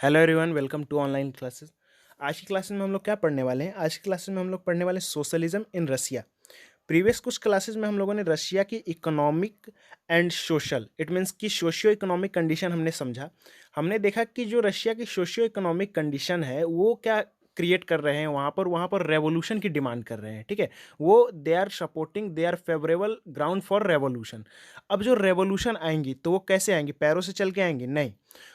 Hello everyone, welcome to online classes. आज की classes में हम लोग क्या पढ़ने वाले हैं? आज की क्लासेस में हम लोग पढ़ने वाले सोशलिज्म इन रसिया। प्रीवियस कुछ क्लासेस में हम लोगों ने रशिया की economic and social, it means कि सोशियो इकोनॉमिक कंडीशन हमने समझा। हमने देखा कि जो रशिया की सोशियो इकोनॉमिक कंडीशन है वो क्या क्रिएट कर रहे हैं, वहाँ पर रेवोल्यूशन की डिमांड कर रहे हैं। ठीक है, वो they are supporting, they are favourable ground for revolution. अब जो रेवोल्यूशन आएंगी तो वो कैसे आएंगी? पैरों से चल के आएंगी? नहीं,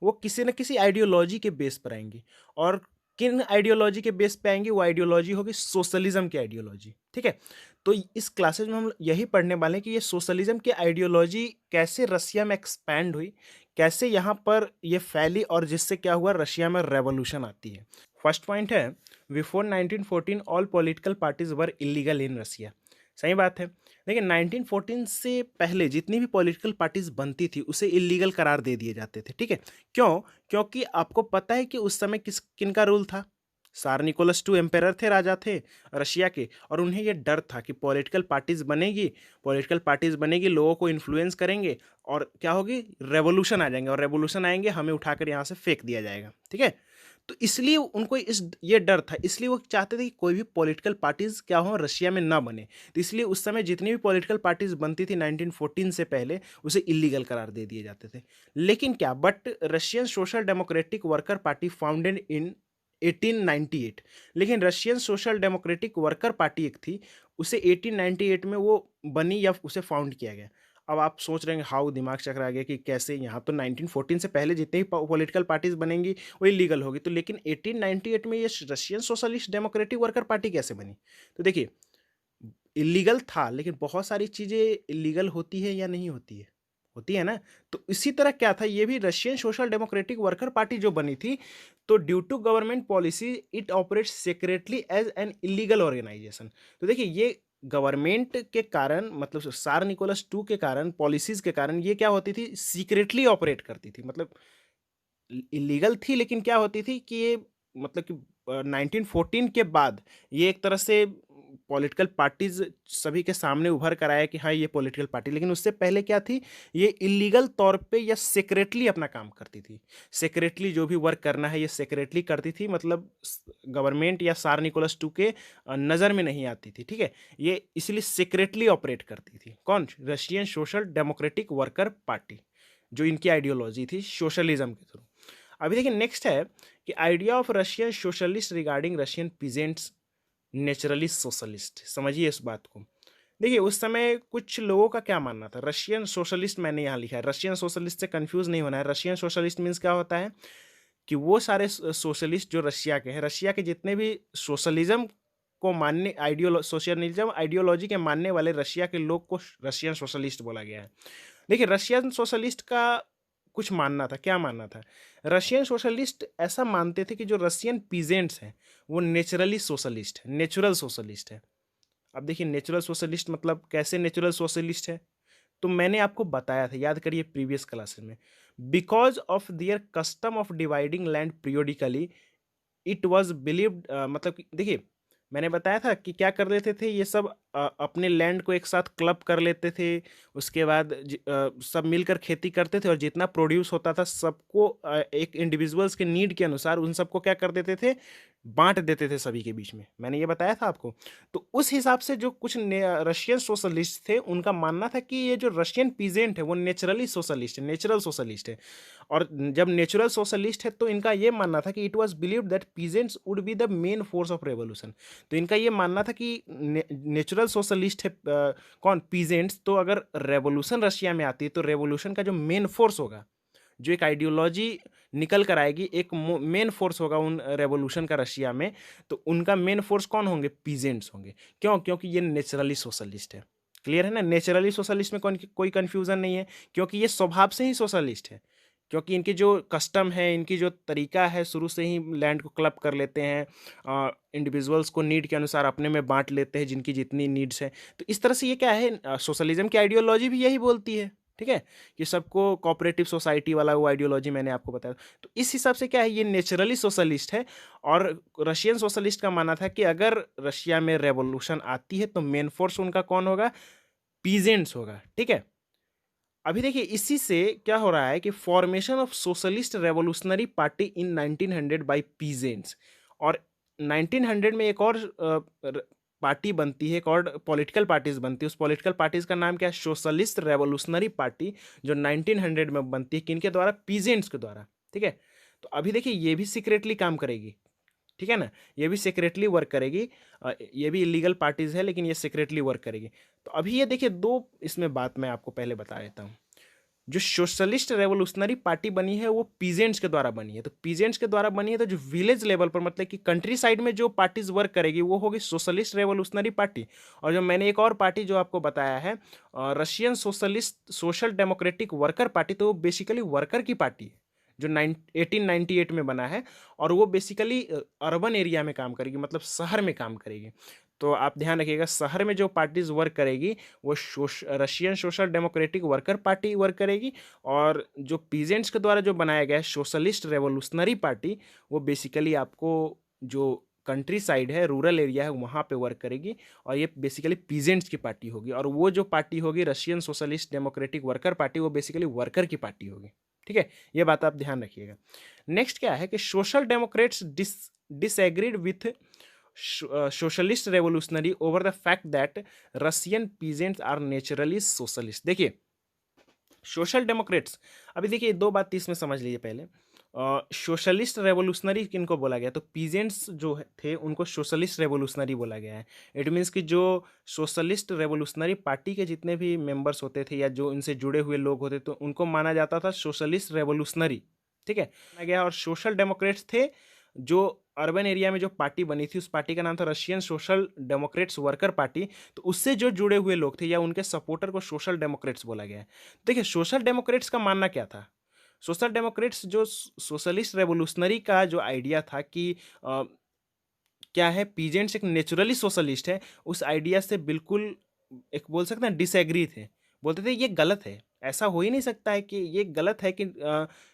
वो किसी न किसी आइडियोलॉजी के बेस पर आएंगी। और किन आइडियोलॉजी के बेस पे आएंगी? वो आइडियोलॉजी होगी सोशलिज्म की आइडियोलॉजी। ठीक है, तो इस क्लासेज में हम यही पढ़ने वाले हैं कि ये सोशलिज्म की आइडियोलॉजी कैसे रशिया में एक्सपैंड हुई, कैसे यहाँ पर ये फैली और जिससे क्या हुआ, रशिया में रेवोल्यूशन आती है। फर्स्ट पॉइंट है, before 1914 all political parties were illegal in Russia. सही बात है। देखिए, 1914 से पहले जितनी भी पॉलिटिकल पार्टीज बनती थी उसे इलीगल करार दे दिए जाते थे। ठीक है, क्यों? क्योंकि आपको पता है कि उस समय किन का रूल था। सार निकोलस टू एम्पेरर थे, राजा थे रशिया के, और उन्हें यह डर था कि पॉलिटिकल पार्टीज बनेगी, लोगों को इन्फ्लुएंस करेंगे और क्या होगी, रेवोल्यूशन आ जाएंगे, और रेवोल्यूशन आएंगे हमें उठाकर यहाँ से फेंक दिया जाएगा। ठीक है, तो इसलिए उनको ये डर था, इसलिए वो चाहते थे कि कोई भी पॉलिटिकल पार्टीज क्या हो, रशिया में ना बने। तो इसलिए उस समय जितनी भी पॉलिटिकल पार्टीज बनती थी 1914 से पहले, उसे इलीगल करार दे दिए जाते थे। लेकिन क्या, but Russian social democratic worker party founded in 1898। लेकिन Russian social democratic worker party एक थी, उसे 1898 में वो बनी या उसे फाउंड किया गया। अब आप सोच रहे हैं हाउ, दिमाग चकरा गया कि कैसे, यहाँ तो 1914 से पहले जितनी भी पॉलिटिकल पार्टीज बनेंगी वो इलीगल होगी, तो लेकिन 1898 में ये Russian socialist democratic worker party कैसे बनी? तो देखिए, इलीगल था, लेकिन बहुत सारी चीज़ें इलीगल होती है या नहीं होती है? होती है ना। तो इसी तरह क्या था, ये भी Russian social democratic worker party जो बनी थी, तो due to government policy it operates secretly as an illegal organization. तो देखिए, ये गवर्नमेंट के कारण, मतलब सार निकोलस टू के कारण, पॉलिसीज के कारण ये क्या होती थी, सीक्रेटली ऑपरेट करती थी। मतलब इलीगल थी, लेकिन क्या होती थी कि ये, मतलब कि 1914 के बाद ये एक तरह से पॉलिटिकल पार्टीज सभी के सामने उभर कर आया कि हाँ ये पॉलिटिकल पार्टी, लेकिन उससे पहले क्या थी, ये इलीगल तौर पे या सेक्रेटली अपना काम करती थी। सेक्रेटली जो भी वर्क करना है ये सेक्रेटली करती थी, मतलब गवर्नमेंट या सार निकोलस टू के नज़र में नहीं आती थी। ठीक है, ये इसलिए सेक्रेटली ऑपरेट करती थी। कौन? Russian social democratic worker party, जो इनकी आइडियोलॉजी थी सोशलिज्म के थ्रू। अभी देखिए, नेक्स्ट है कि idea of Russian socialist regarding Russian peasants naturally socialist. समझिए इस बात को। देखिए, उस समय कुछ लोगों का क्या मानना था, रशियन सोशलिस्ट मैंने यहाँ लिखा है, रशियन सोशलिस्ट से कंफ्यूज नहीं होना है। रशियन सोशलिस्ट मीन्स क्या होता है कि वो सारे सोशलिस्ट जो रशिया के हैं, रशिया के जितने भी सोशलिज्म को मानने, सोशलिज्म आइडियोलॉजी के मानने वाले रशिया के लोग को रशियन सोशलिस्ट बोला गया है। देखिए, रशियन सोशलिस्ट का कुछ मानना था। क्या मानना था? रशियन सोशलिस्ट ऐसा मानते थे कि जो रशियन पीजेंट्स हैं वो नेचुरली सोशलिस्ट है, नेचुरल सोशलिस्ट है। अब देखिए, नेचुरल सोशलिस्ट मतलब कैसे नेचुरल सोशलिस्ट है? तो मैंने आपको बताया था, याद करिए प्रीवियस क्लासेस में, because of their custom of dividing land periodically it was believed, मतलब देखिए, मैंने बताया था कि क्या कर लेते थे ये सब, अपने लैंड को एक साथ क्लब कर लेते थे। उसके बाद सब मिलकर खेती करते थे, और जितना प्रोड्यूस होता था सबको एक इंडिविजुअल्स के नीड के अनुसार उन सबको क्या कर देते थे, बांट देते थे सभी के बीच में। मैंने ये बताया था आपको। तो उस हिसाब से जो कुछ रशियन सोशलिस्ट थे उनका मानना था कि ये जो रशियन पीजेंट है वो नेचुरली सोशलिस्ट है, नेचुरल सोशलिस्ट है। और जब नेचुरल सोशलिस्ट है तो इनका ये मानना था कि it was believed that peasants would be the main force of revolution. तो इनका ये मानना था कि नेचुरल सोशलिस्ट है, कौन? पीजेंट्स। तो अगर रेवोल्यूशन रशिया में आती है तो रेवोल्यूशन का जो मेन फोर्स होगा, जो एक आइडियोलॉजी निकल कर आएगी, एक मेन फोर्स होगा उन रेवोल्यूशन का रशिया में, तो उनका मेन फोर्स कौन होंगे? पीजेंट्स होंगे। क्यों? क्योंकि ये नेचुरली सोशलिस्ट है। क्लियर है ना? नेचुरली सोशलिस्ट में कोई कंफ्यूजन नहीं है, क्योंकि ये स्वभाव से ही सोशलिस्ट है। क्योंकि इनकी जो कस्टम है, इनकी जो तरीका है, शुरू से ही लैंड को क्लब कर लेते हैं, इंडिविजुअल्स को नीड के अनुसार अपने में बांट लेते हैं, जिनकी जितनी नीड्स है। तो इस तरह से ये क्या है, सोशलिज्म की आइडियोलॉजी भी यही बोलती है। ठीक है, कि सबको कोऑपरेटिव सोसाइटी वाला वो आइडियोलॉजी मैंने आपको बताया। तो इस हिसाब से क्या है, ये नेचुरली सोशलिस्ट है। और रशियन सोशलिस्ट का मानना था कि अगर रशिया में रेवोल्यूशन आती है तो मेन फोर्स उनका कौन होगा? पीजेंट्स होगा। ठीक है, अभी देखिए इसी से क्या हो रहा है कि formation of socialist revolutionary party in 1900 by peasants, और 1900 में एक और पार्टी बनती है, एक और पॉलिटिकल पार्टीज बनती है। उस पॉलिटिकल पार्टीज का नाम क्या है? सोशलिस्ट रेवोल्यूशनरी पार्टी, जो 1900 में बनती है। किनके द्वारा? पीजेंट्स के द्वारा। ठीक है, तो अभी देखिए ये भी सीक्रेटली काम करेगी, ठीक है ना, ये भी सीक्रेटली वर्क करेगी। ये भी इलीगल पार्टीज है लेकिन ये सीक्रेटली वर्क करेगी। तो अभी ये देखिए दो इसमें बात मैं आपको पहले बता देता हूँ। जो सोशलिस्ट रेवोल्यूशनरी पार्टी बनी है वो पीजेंट्स के द्वारा बनी है। तो पीजेंट्स के द्वारा बनी है, तो जो विलेज लेवल पर मतलब कि कंट्री साइड में जो पार्टीज वर्क करेगी वो होगी सोशलिस्ट रेवोल्यूशनरी पार्टी। और जो मैंने एक और पार्टी जो आपको बताया है Russian socialist social democratic worker party, तो वो बेसिकली वर्कर की पार्टी है जो 1898 में बना है। और वो बेसिकली अर्बन एरिया में काम करेगी, मतलब शहर में काम करेगी। तो आप ध्यान रखिएगा, शहर में जो पार्टीज वर्क करेगी वो Russian social democratic worker party work करेगी। और जो पीजेंट्स के द्वारा जो बनाया गया है सोशलिस्ट रेवोल्यूशनरी पार्टी, वो बेसिकली आपको जो कंट्री साइड है, रूरल एरिया है, वहाँ पे वर्क करेगी। और ये बेसिकली पीजेंट्स की पार्टी होगी। और वो जो पार्टी होगी Russian socialist democratic worker party, वो बेसिकली वर्कर की पार्टी होगी। ठीक है, ये बात आप ध्यान रखिएगा। नेक्स्ट क्या है कि social democrats disagreed with socialist revolutionary over the fact that Russian peasants are naturally socialist. देखिए सोशल डेमोक्रेट्स, अभी देखिए दो बात इसमें समझ लीजिए पहले। सोशलिस्ट रेवोल्यूशनरी किनको बोला गया? तो पीजेंट्स जो थे उनको सोशलिस्ट रेवोल्यूशनरी बोला गया है। इट मीन्स कि जो सोशलिस्ट रेवोल्यूशनरी पार्टी के जितने भी मेंबर्स होते थे या जो इनसे जुड़े हुए लोग होते तो उनको माना जाता था सोशलिस्ट रेवोल्यूशनरी। ठीक है, माना गया। और सोशल डेमोक्रेट्स थे जो अर्बन एरिया में जो पार्टी बनी थी, उस पार्टी का नाम था Russian social Democrats worker party. तो उससे जो जुड़े हुए लोग थे या उनके सपोर्टर को सोशल डेमोक्रेट्स बोला गया है। देखिए सोशल डेमोक्रेट्स का मानना क्या था? सोशल डेमोक्रेट्स जो सोशलिस्ट रेवोल्यूशनरी का जो आइडिया था कि क्या है, पीजेंट्स एक नेचुरली सोशलिस्ट है, उस आइडिया से बिल्कुल एक बोल सकते हैं डिसएग्री थे। बोलते थे ये गलत है, ऐसा हो ही नहीं सकता है कि ये गलत है कि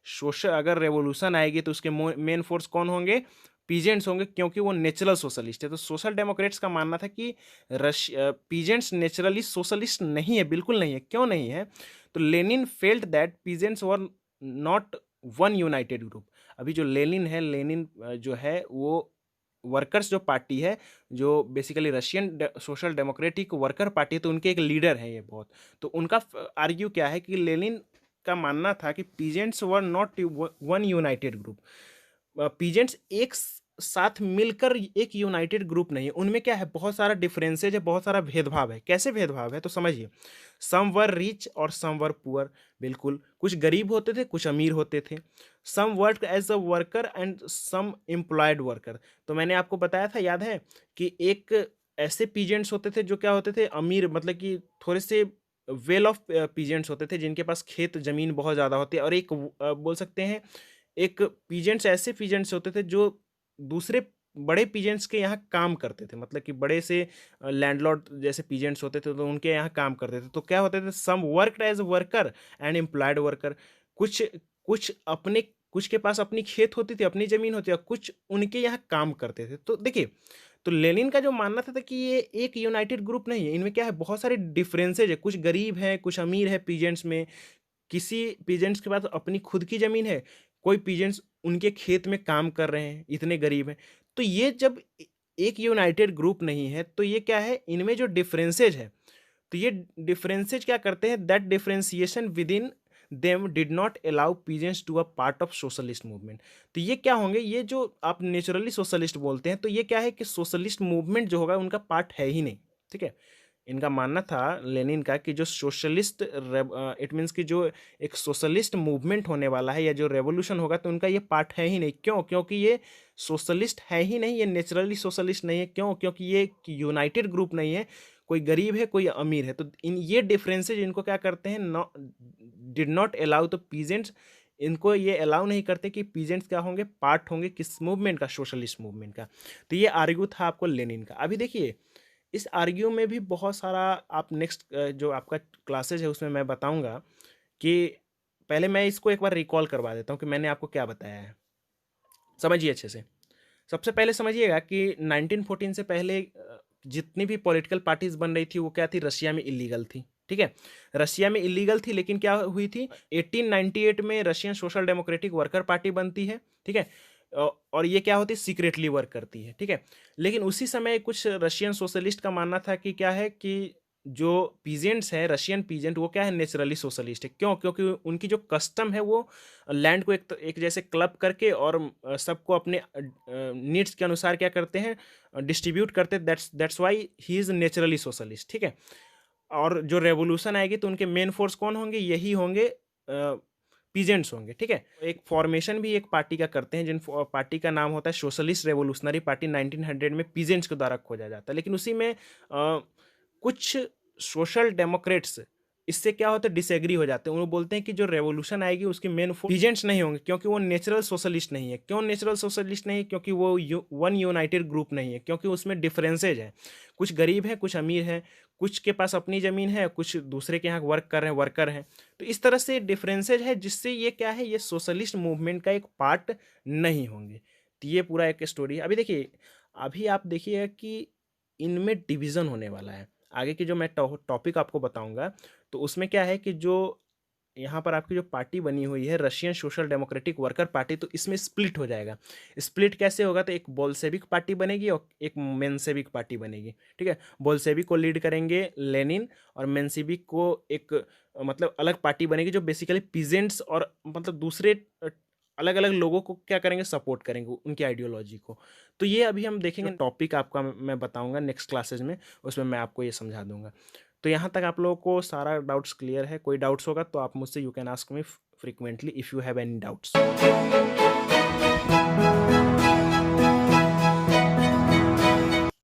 सोशल अगर रेवोल्यूशन आएगी तो उसके मेन फोर्स कौन होंगे? पीजेंट्स होंगे, क्योंकि वो नेचुरल सोशलिस्ट है। तो सोशल डेमोक्रेट्स का मानना था कि पीजेंट्स नेचुरली सोशलिस्ट नहीं है, बिल्कुल नहीं है। क्यों नहीं है? तो Lenin felt that peasants were not one United group. अभी जो लेनिन है, लेनिन जो है वो वर्कर्स जो पार्टी है, जो basically Russian social democratic worker party है, तो उनके एक लीडर हैं ये बहुत। तो उनका आर्ग्यू क्या है कि लेनिन का मानना था कि peasants were not one United group. Peasants एक साथ मिलकर एक यूनाइटेड ग्रुप नहीं है। उनमें क्या है, बहुत सारा डिफरेंसेज है, बहुत सारा भेदभाव है। कैसे भेदभाव है? तो समझिए, सम वर रिच और सम वर पुअर। बिल्कुल, कुछ गरीब होते थे, कुछ अमीर होते थे। Some work as a worker and some employed worker. तो मैंने आपको बताया था, याद है, कि एक ऐसे पीजेंट्स होते थे जो क्या होते थे, अमीर, मतलब कि थोड़े से वेल ऑफ पीजेंट्स होते थे जिनके पास खेत जमीन बहुत ज़्यादा होती है। और एक बोल सकते हैं एक पीजेंट्स ऐसे पीजेंट्स होते थे जो दूसरे बड़े पीजेंट्स के यहाँ काम करते थे, मतलब कि बड़े से लैंडलॉर्ड जैसे पीजेंट्स होते थे तो उनके यहाँ काम करते थे। तो क्या होते थे, some work as worker and employed worker. कुछ कुछ अपने कुछ के पास अपनी खेत होती थी, अपनी जमीन होती थी, और कुछ उनके यहाँ काम करते थे। तो देखिए, तो लेनिन का जो मानना था कि ये एक यूनाइटेड ग्रुप नहीं है, इनमें क्या है, बहुत सारे डिफरेंसेज है। कुछ गरीब हैं, कुछ अमीर है पीजेंट्स में। किसी पीजेंट्स के पास अपनी खुद की ज़मीन है, कोई पीजेंट्स उनके खेत में काम कर रहे हैं, इतने गरीब हैं। तो ये जब एक यूनाइटेड ग्रुप नहीं है, तो ये क्या है, इनमें जो डिफरेंसेज है, तो ये डिफरेंसेज क्या करते हैं, that differentiation within them did not allow peasants to a part of socialist movement. तो ये क्या होंगे, ये जो आप नेचुरली सोशलिस्ट बोलते हैं, तो ये क्या है कि सोशलिस्ट मूवमेंट जो होगा उनका पार्ट है ही नहीं। ठीक है, इनका मानना था लेनिन का कि जो सोशलिस्ट इट मीन्स कि जो एक सोशलिस्ट मूवमेंट होने वाला है या जो रेवोल्यूशन होगा, तो उनका ये पार्ट है ही नहीं। क्यों? क्योंकि ये सोशलिस्ट है ही नहीं, ये नेचुरली सोशलिस्ट नहीं है। क्यों? क्योंकि ये यूनाइटेड ग्रुप नहीं है, कोई गरीब है, कोई अमीर है। तो इन ये डिफरेंसेज इनको क्या करते हैं, did not allow the peasants, इनको ये अलाउ नहीं करते कि पीजेंट्स क्या होंगे, पार्ट होंगे किस मूवमेंट का, सोशलिस्ट मूवमेंट का। तो ये आर्ग्यू था आपको लेनिन का। अभी देखिए इस आर्ग्यू में भी बहुत सारा, आप नेक्स्ट जो आपका क्लासेज है उसमें मैं बताऊंगा कि पहले मैं इसको एक बार रिकॉल करवा देता हूँ कि मैंने आपको क्या बताया है। समझिए अच्छे से। सबसे पहले समझिएगा कि 1914 से पहले जितनी भी पॉलिटिकल पार्टीज बन रही थी वो क्या थी, रशिया में इलीगल थी। ठीक है। रशिया में इलीगल थी, लेकिन क्या हुई थी, 1898 में Russian social democratic worker party बनती है, ठीक है। और ये क्या होती है, सीक्रेटली वर्क करती है, ठीक है। लेकिन उसी समय कुछ रशियन सोशलिस्ट का मानना था कि क्या है कि जो पीजेंट्स है, रशियन पीजेंट, वो क्या है, नेचुरली सोशलिस्ट है। क्यों? क्योंकि उनकी जो कस्टम है वो लैंड को एक जैसे क्लब करके और सबको अपने नीड्स के अनुसार क्या करते हैं, डिस्ट्रीब्यूट करते हैं। That's why he is naturally socialist, ठीक है। और जो रेवोल्यूशन आएगी तो उनके मेन फोर्स कौन होंगे, यही होंगे, पीजेंट्स होंगे, ठीक है। एक फॉर्मेशन भी एक पार्टी का करते हैं, जिन पार्टी का नाम होता है सोशलिस्ट रेवोल्यूशनरी पार्टी। 1900 में पीजेंट्स के द्वारा खोजा जाता है, लेकिन उसी में कुछ सोशल डेमोक्रेट्स इससे क्या होता है, डिसएग्री हो जाते हैं। वो बोलते हैं कि जो रेवोल्यूशन आएगी उसके मेन पीजेंट्स नहीं होंगे, क्योंकि वो नेचुरल सोशलिस्ट नहीं है। क्यों नेचुरल सोशलिस्ट नहीं है? क्योंकि वो वन यूनाइटेड ग्रुप नहीं है, क्योंकि उसमें डिफरेंसेज हैं। कुछ गरीब हैं, कुछ अमीर हैं, कुछ के पास अपनी ज़मीन है, कुछ दूसरे के यहाँ वर्क कर रहे हैं, वर्कर हैं। तो इस तरह से डिफरेंसेज है, जिससे ये क्या है, ये सोशलिस्ट मूवमेंट का एक पार्ट नहीं होंगे। तो ये पूरा एक स्टोरी है। अभी देखिए, अभी आप देखिए कि इनमें डिवीज़न होने वाला है। आगे की जो मैं टॉपिक आपको बताऊंगा, तो उसमें क्या है कि जो यहाँ पर आपकी जो पार्टी बनी हुई है, Russian social democratic worker party, तो इसमें स्प्लिट हो जाएगा। स्प्लिट कैसे होगा? तो एक बोल्शेविक पार्टी बनेगी और एक मेंशेविक पार्टी बनेगी, ठीक है। बोल्शेविक को लीड करेंगे लेनिन, और मेंशेविक को एक मतलब अलग पार्टी बनेगी, जो बेसिकली पीजेंट्स और मतलब दूसरे अलग अलग लोगों को क्या करेंगे, सपोर्ट करेंगे उनकी आइडियोलॉजी को। तो ये अभी हम देखेंगे, टॉपिक आपका मैं बताऊंगा नेक्स्ट क्लासेज में, उसमें मैं आपको ये समझा दूंगा। तो यहाँ तक आप लोगों को सारा डाउट्स क्लियर है? कोई डाउट्स होगा तो आप मुझसे you can ask me frequently if you have any doubts.